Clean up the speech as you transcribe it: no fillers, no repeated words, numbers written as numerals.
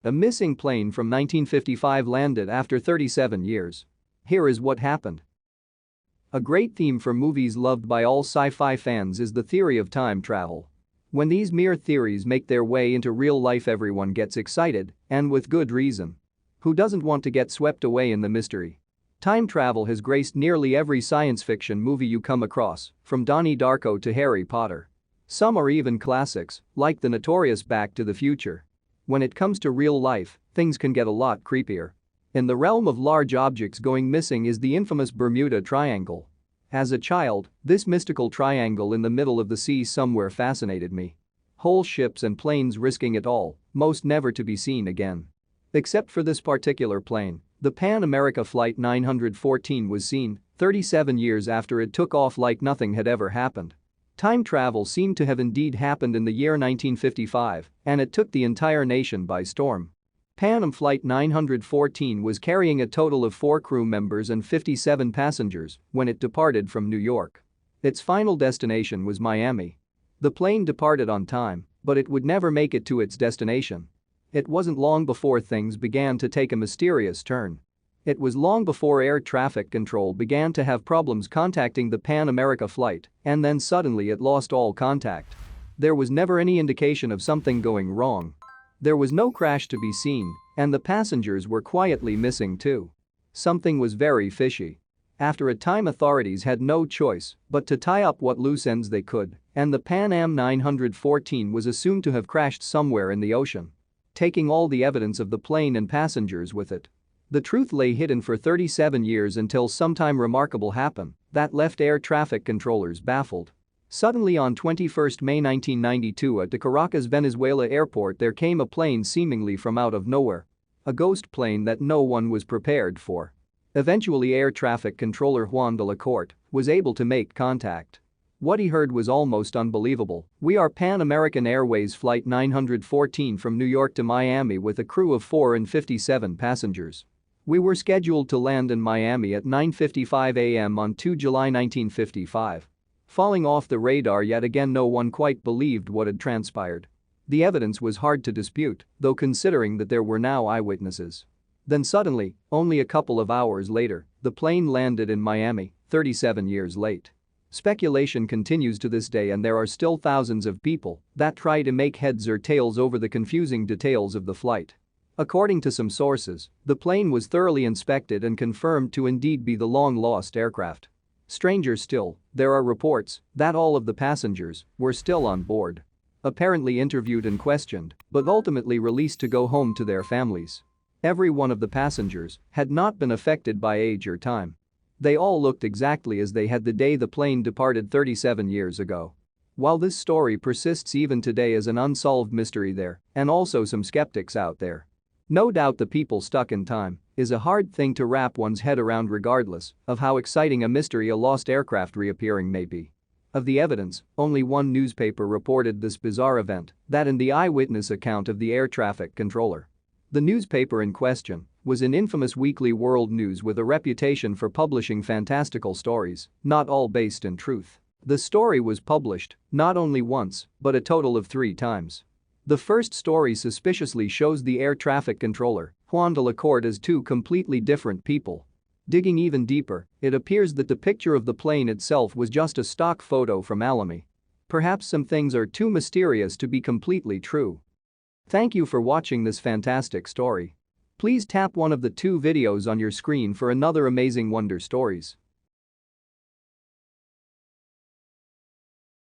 A missing plane from 1955 landed after 37 years. Here is what happened. A great theme for movies loved by all sci-fi fans is the theory of time travel. When these mere theories make their way into real life, everyone gets excited, and with good reason. Who doesn't want to get swept away in the mystery? Time travel has graced nearly every science fiction movie you come across, from Donnie Darko to Harry Potter. Some are even classics, like the notorious Back to the Future. When it comes to real life, things can get a lot creepier. In the realm of large objects going missing is the infamous Bermuda Triangle. As a child, this mystical triangle in the middle of the sea somewhere fascinated me. Whole ships and planes risking it all, most never to be seen again. Except for this particular plane, the Pan America Flight 914 was seen 37 years after it took off like nothing had ever happened. Time travel seemed to have indeed happened in the year 1955, and it took the entire nation by storm. Pan Am Flight 914 was carrying a total of 4 crew members and 57 passengers when it departed from New York. Its final destination was Miami. The plane departed on time, but it would never make it to its destination. It wasn't long before things began to take a mysterious turn. It was long before air traffic control began to have problems contacting the Pan America flight, and then suddenly it lost all contact. There was never any indication of something going wrong. There was no crash to be seen, and the passengers were quietly missing too. Something was very fishy. After a time, authorities had no choice but to tie up what loose ends they could, and the Pan Am 914 was assumed to have crashed somewhere in the ocean, taking all the evidence of the plane and passengers with it. The truth lay hidden for 37 years until sometime remarkable happened that left air traffic controllers baffled. Suddenly on 21 May 1992 at the Caracas, Venezuela airport there came a plane seemingly from out of nowhere. A ghost plane that no one was prepared for. Eventually air traffic controller Juan de la Corte was able to make contact. What he heard was almost unbelievable. "We are Pan American Airways Flight 914 from New York to Miami with a crew of 4 and 57 passengers. We were scheduled to land in Miami at 9:55 a.m. on 2 July 1955. Falling off the radar yet again, no one quite believed what had transpired. The evidence was hard to dispute, though, considering that there were now eyewitnesses. Then suddenly, only a couple of hours later, the plane landed in Miami, 37 years late. Speculation continues to this day, and there are still thousands of people that try to make heads or tails over the confusing details of the flight. According to some sources, the plane was thoroughly inspected and confirmed to indeed be the long-lost aircraft. Stranger still, there are reports that all of the passengers were still on board. Apparently interviewed and questioned, but ultimately released to go home to their families. Every one of the passengers had not been affected by age or time. They all looked exactly as they had the day the plane departed 37 years ago. While this story persists even today as an unsolved mystery, there and also some skeptics out there. No doubt the people stuck in time is a hard thing to wrap one's head around, regardless of how exciting a mystery a lost aircraft reappearing may be. Of the evidence, only one newspaper reported this bizarre event, that in the eyewitness account of the air traffic controller. The newspaper in question was an infamous weekly World News with a reputation for publishing fantastical stories, not all based in truth. The story was published not only once, but a total of 3 times. The first story suspiciously shows the air traffic controller, Juan de la Corte, as 2 completely different people. Digging even deeper, it appears that the picture of the plane itself was just a stock photo from Alamy. Perhaps some things are too mysterious to be completely true. Thank you for watching this fantastic story. Please tap one of the 2 videos on your screen for another amazing Wonder Stories.